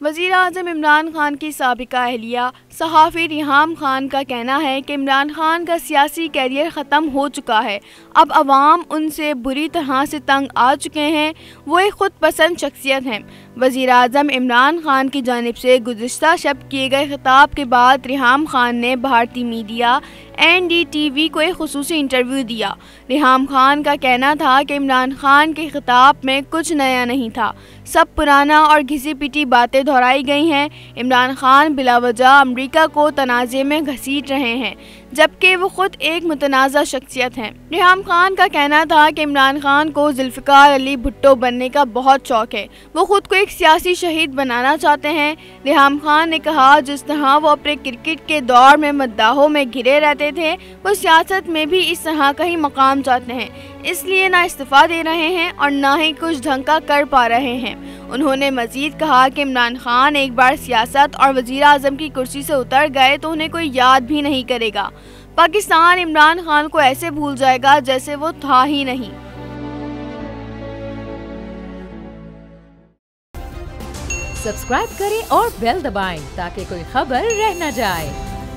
वज़ीर-ए-आज़म इमरान खान की साबिका अहलिया सहाफ़ी रिहाम खान का कहना है कि इमरान खान का सियासी कैरियर ख़त्म हो चुका है। अब अवाम उनसे बुरी तरह से तंग आ चुके हैं। वो एक ख़ुद पसंद शख्सियत हैं। वज़ीर-ए-आज़म इमरान खान की जानिब से गुज़िश्ता शब किए गए खिताब के बाद रिहाम खान ने भारतीय मीडिया NDTV को एक ख़ुसूसी इंटरव्यू दिया। रिहाम खान का कहना था कि इमरान खान के खिताब में कुछ नया नहीं था, सब पुराना और घिसी पिटी बातें दोहराई गई हैं। इमरान खान बिलावजह अमेरिका को तनाज़े में घसीट रहे हैं, जबकि वो खुद एक मुतनाज़ा शख्सियत हैं। रिहाम खान का कहना था कि इमरान खान को जुल्फ़िकार अली भुट्टो बनने का बहुत शौक़ है। वो खुद को एक सियासी शहीद बनाना चाहते हैं। रिहाम खान ने कहा, जिस तरह वो अपने क्रिकेट के दौर में मद्दाहों में घिरे रहते थे, वो सियासत में भी इस तरह का ही मकाम चाहते हैं। इसलिए ना इस्तीफ़ा दे रहे हैं और ना ही कुछ ढंग का कर पा रहे हैं। उन्होंने मज़ीद कहा कि इमरान खान एक बार सियासत और वज़ीर-ए-आज़म की कुर्सी से उतर गए तो उन्हें कोई याद भी नहीं करेगा। पाकिस्तान इमरान खान को ऐसे भूल जाएगा जैसे वो था ही नहीं। सब्सक्राइब करें और बेल दबाएं ताकि कोई खबर रह न जाए।